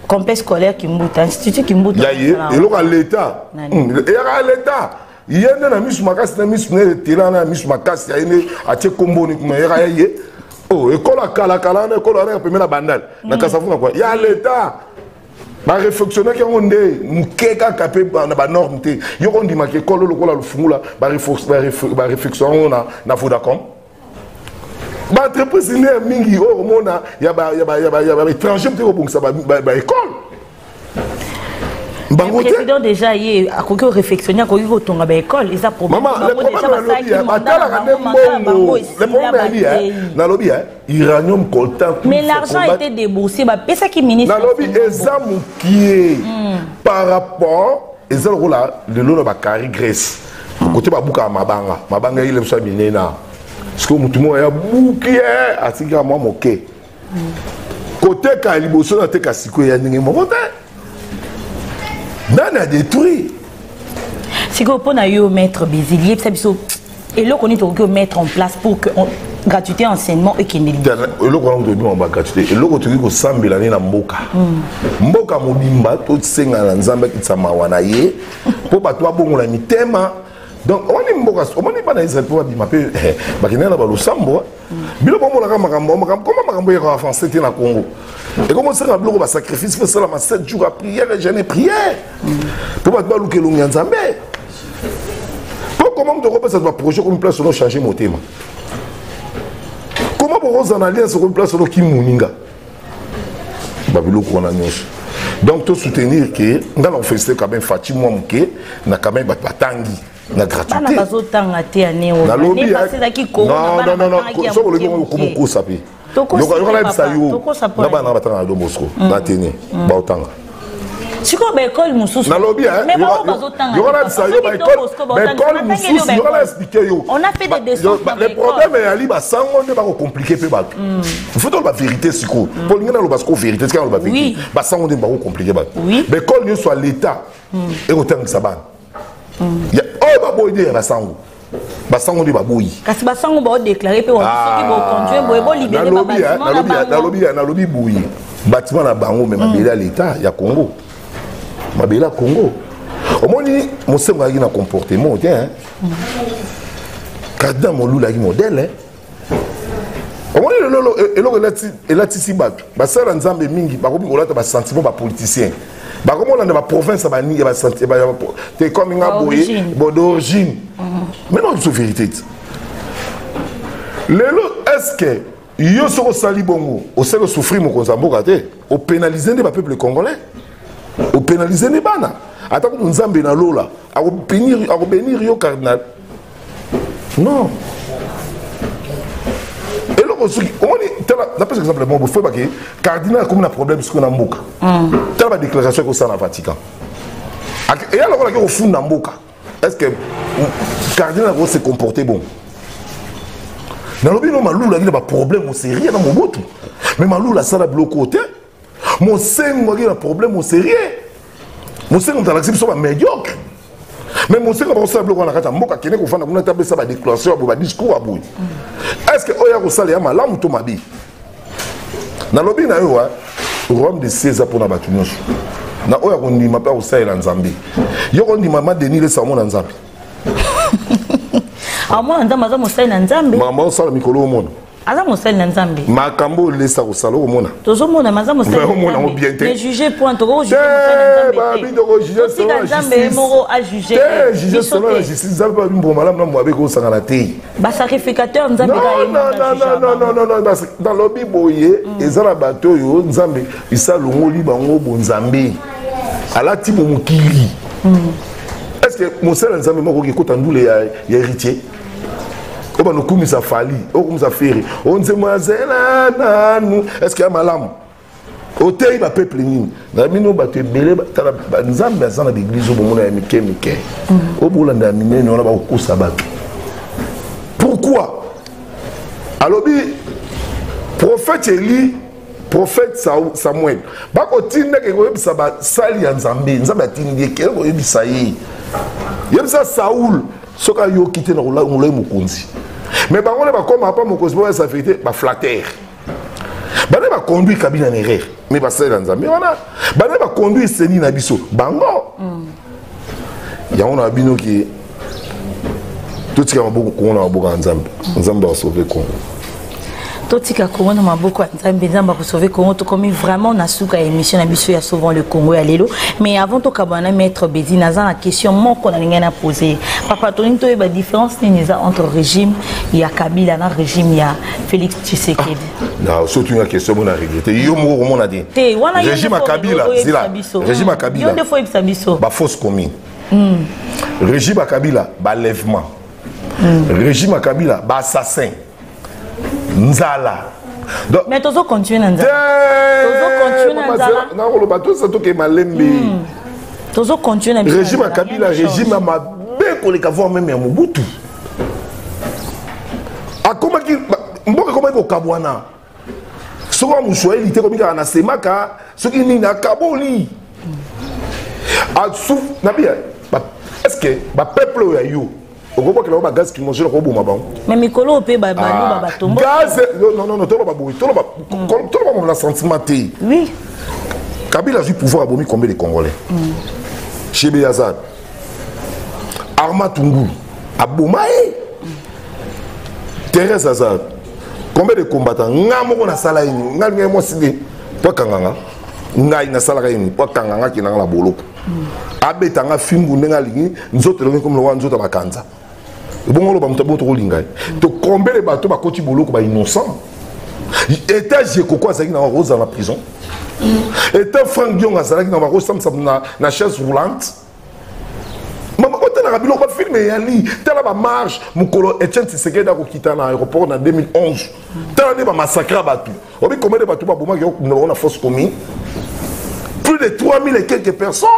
Complexe scolaire qui mboute, institut qui mboute. Ya ye, et là l'état. Et à l'état. Il y a na miss makasi na miss ne tela na miss makasi ya ine atie kombo ni kuma ya ye. Oh, école kala na école na première bandale. Na kasafu quoi. Ya l'état. Ba réflexionner qui on est mukeka capé na ba norme té yo on dit ma que école lokola le fungula ba réflexion na Vodacom ba entreprise ni mingi o mona ya ba étranger te ko bongisa ba école le président déjà y a quoi réflexionner quoi ko tonga ba école ils a problème na lobby iranium coltan mais l'argent a été déboursé ba pesa qui ministre na lobby examen qui par rapport ezalo là le lolo ba cari Grèce côté ba buka mabanga ile msa binena parce que mutumo ya buki atinga moi moké côté ka liboso na te ka siko ya ningi mo côté Nana détruit. Si vous pouvez mettre Bézilier, et là, on est mettre en place pour que gratuité enseignement et qu'il n'y ait pas de gratuité. Et là, on est 100 000 années dans Mboka. Mboka Mobimba, tout le monde est en train de pour que tu aies un thème. Donc, on est mboka, on est pas dans Israël pour dire, bah qui n'est là pas le sambo. Bilo bon la makambo, comment makambo est avancé dans le Congo. Et comment ça rablo ba sacrifice fait ça la 7 jours à prière et jeûner prière. Pour pas louker le nzambe. Comment de repasser ça projet comme place on changer mon thème. Comment pour en alliance comme place on qui muninga. Babilo ko na nyos. Donc tout soutenir que dans la fête quand même Fatima Mouké na quand même batangi. Na gratuité. Na bazotanga te ane o. Na lobby. Non, so le bon comme ko sapi. Donc on va ça yo. Na ba na batanga do Moscou. Na tene. Ba otanga. Siko ba école mususu. Na lobby hein. Mais ba bazotanga. Yo na ça yo ba école mususu. Yo na expliquer yo. On a fait des dessins. Le problème est ali ba sango ne ba compliquer pe ba. Il faut la vérité siko. Pour ngena lo basko vérité c'est quand ba vérité. Ba sango ne ba compliquer ba. Mais école ne soit l'état et autant que ça ba. Ya oh ba boy de ba sango. Ba sango de ba boy. Kasi ba sango ba déclarer pe on qui ba conduire bo libérer ba bâtiment. Na lobby boy. Bâtiment na bango mais mabela l'état ya Congo. Mabela Congo. Au moins mon semble na comportement tiens. Kada mon lula qui modèle hein. Au moins le là tisi ba sala nzambe mingi ba ko olata ba sentiment ba politicien. Bah comment on a la province à ni va sentir t'es comme une aboyé d'origine mais non c'est vérité est-ce que yo soko sali bongo au sel souffrir mon konzambo kate au pénaliser les peuple congolais au pénaliser les bana attends que nzambe na lola à bénir yo cardinal non et là aussi on est par exemple bon faut pas que cardinal comme un problème sur na mboka telle la déclaration que ça na Vatican et alors on a au fond na mboka est-ce que cardinal va se comporter bon dans le bien malou il a pas problème au sérieux dans mon bout mais malou la sala bloqué côté mon sengo il a problème au sérieux mon sengo dans l'action soit médiocre mais mon sengo va sala bloqué na kata mboka kene ko fana kuna tabe ça ba déclaration ba discours abou est-ce que oya ko sala ya malamu to mabi na lobi na yo Rome de César pour na batu nyonso na oya ko ndima pa osala nzambe yo ko ndima ma denile sa mo na nzambe amona ndama za mosala na nzambe mama osala mikolo omona aza mosala na nzambe makambo lesa ko sala omona tozomona maza mosala mais juger point to juger mosala na nzambe moko a juger juger selon la justice nzambe ba bimbo malamu na mwabe ko sanga na te ba sacrificateur nzambe non dans le biboye ezala bato yo nzambe isalongoli bango bonzambe alati bo mokili est-ce que mosala nzambe moko ki kota ndule ya héritier on va nous commis à fali on comme ça faire on se mazela nanu est-ce qu'il y a malam hôtel va peuple ni na mino ba te belé ba nzambe za na l'église au moment na mike au bolanda mine on va ko sabat pourquoi alors bi prophète Élie prophète Samuel ba ko tinda ke ko yebisa ba sali ya nzambe nzambe atindi ke ko yebisa yi yebisa Saoul soka yo kité na ngolay mukonzi mais bango ne ba comme pas mukonzi ba sa vérité ba flatteur ba ne ba conduire Kabila en erreur mais ba sala nzambe wana ba ne ba conduire seni na biso bango ya on a bino ki tout ce qui a beaucoup qu'on a beaucoup nzambe nzambe va sauver Congo totika Congo na maboko nzambe nzamba ko sauver Congo to comme vraiment na suka émission na biso ya souvent le Congo ya lelo mais avant to kabana maître Bézi naza na question moko na linga na poser papa to nto ba différence ni entre régime ya Kabila na régime ya Félix Tshisekedi na surtout une question on a regretté yo mo on a dit régime à Kabila zila régime à Kabila yo de fois ibisabiso ba fausse commune régime à Kabila ba lèvement régime à Kabila ba assassin Nzala. Donc, mais tozo continue Nzala. Tozo continue Nzala. Non, le bateau ça toke malembe. Tozo continue Nzala. Régime à Kabila, régime à Mabé qu'on les voir même à Mobutu. A comment qui mboka comment ko kabwana. Soko mushwa il était comme il na semaka, ce qui ni na kaboli. A sou na bien. Est-ce que ba peuple ya yo on voit que là on a gaz qui mange le robot ma bon mais mikolo pe ba ba tombo gaz non to ba boui to ba la sentiment oui Kabila a eu pouvoir à bomber combien de Congolais chez Béazad Arma Tungulu Aboumae. Thérèse Hazard. Combien de combattants? Ngamoko na sala ini. Ngamoko mo sidi. Toi kanganga. Ngai na sala ini. Toi kanganga ki na la boloko. Abetanga fingu ndenga lingi. Nzoto longi comme le roi nzoto bakanza. Bon ba mutabo to lingai. To combien de bateaux ba koti boloko ba innocent. État Jekoko azaki na rose dans la prison. État Frank Dion azaki na rose na chaise roulante. Maman quand on a rabilo ba film yali, tala ba marche, mukolo Etienne Tshisekedi a quitté l'aéroport en 2011. Tala ne ba massacrer batu. Obi combien de bateaux ba boma ki on a force commune. Plus de 3000 et quelques personnes.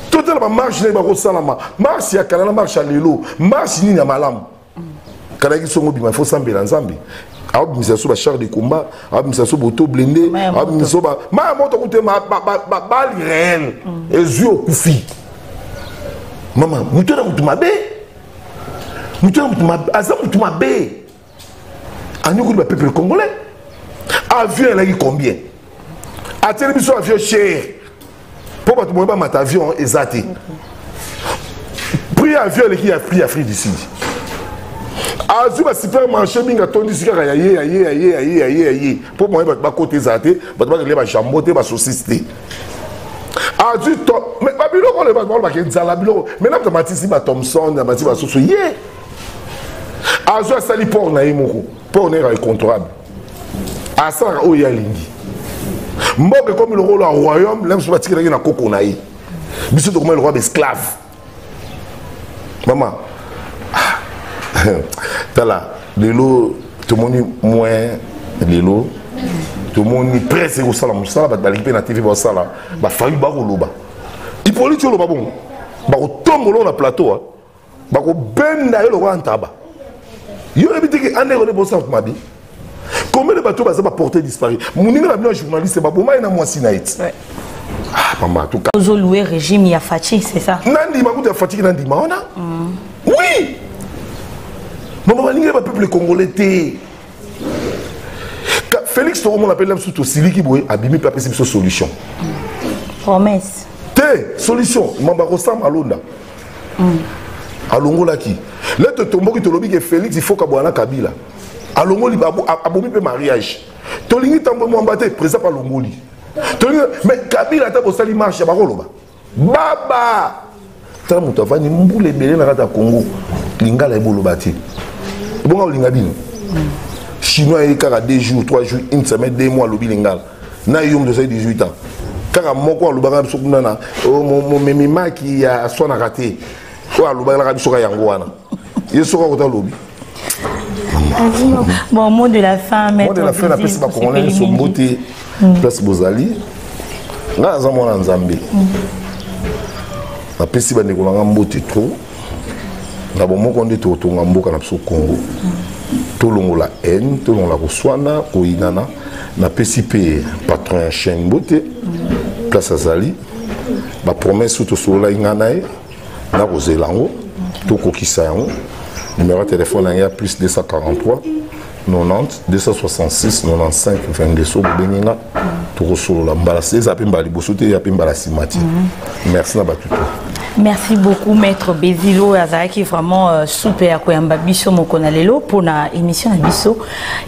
Tout la marche ne ba rose salama. Marche ya kana marche à lelo, marche ni na malam. Kana ki songo bima faut sambela nzambi. Aub misaso ba char de combat, aub misaso boto blindé, aub misaso ba moto koute ma balle réelle et yeux au koufi. Maman, mutu na mutu mabe. Mutu na mutu mabe, azam mutu mabe. Anyoko ba peuple congolais. Avion là combien? A télévision avion cher. Pour pas te montrer ma avion exacté. Prix avion qui a pris Afrique du Sud. Azuba supermarché minga tondi sika aye pour moi ba côté zaté ba ba jamboté ba saucisse azu to mais ba biloko le ba ke nzala biloko mais na matisi ba Thomson na matisi ba soso ye azu sali pour na yimoko pour na incontrôlable asara o ya lingi mboke comme le rôle au royaume l'aime soit tiré na koko na yi biso to comme le roi d'esclave maman. Tala, l'élo, tout le monde moins l'élo, tout le monde presque au salon, ça va l'équipe na TV au salon, bah failli baro loba. Il politique loba bon, bah au tombe là na plateau, bah au ben na le roi antaba. Yo habite que ande on est bon ça ma vie. Combien de bateaux bah ça va porter disparu. Mon numéro un journaliste bah bon na moi sinaït. Ah maman tout cas. Ozo louer régime ya Fachi, c'est ça. Nandi ma ya Fachi nandi ma ona. Oui. Maman, il y a un peuple congolais. Félix Torom, on l'appelle l'homme sous Sili qui boit, abîmé, puis après c'est une solution. Promesse. Solution. Maman ressemble à l'Onda. À Longola qui. Là, tu tombes qui te lobby que Félix, il faut qu'à Boana Kabila. À Longoli, à Bomi, mariage. Tu l'as dit, tu as embatté, présent par Longoli. Mais Kabila, tu as posté l'image, à Baroloba. Baba! Tu as dit, tu as dit, tu as dit, tu as Congo. Lingala ebolobati. Bon on lingabino. Chinois il kara 2 jours, 3 jours, une semaine, 2 mois lobi lingala. Na yom de 18 ans. Kara moko lobanga bisokuna na mon memima qui a sona raté. Ko lobanga bisoka yango wana. Yesoka kota lobi. Bon mot de la fin maître. Mot de la fin la pesi ba congolais so mbote place Bozali. Na zamona nzambe. La pesi ba nekolanga mbote trop. Na bon moko ndi to mboka na biso Congo to longo la haine to longo la koswana ko inana na PCP patron chaîne beauté place azali ba promesse to sola ingana e na kozelango to kokisa yango numéro de téléphone ya plus 243 90 266 95 22 so benina to kosola mbala seza pe mbali bosote ya pe mbala simati. Merci na batuto. Merci beaucoup maître Bezilo Azaki vraiment super koyamba biso mokona lelo pour na émission na biso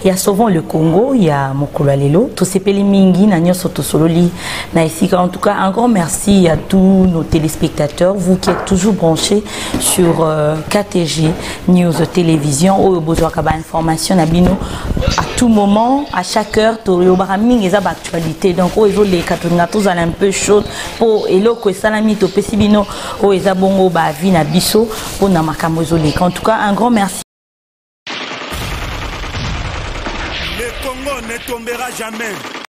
ya sauvons le Congo ya mokolo lelo to sepeli mingi na nyoso to sololi na esika. En tout cas un grand merci à tous nos téléspectateurs, vous qui êtes toujours branchés sur KTG News Télévision au besoin kaba information na bino à tout moment, à chaque heure to yobara mingi za actualité. Donc o ezo les katunga tous un peu chaud pour eloko salami to pesibino o ezabongo ba vi na biso pour na makambo ezoleka. En tout cas un grand merci. Le Congo ne tombera jamais.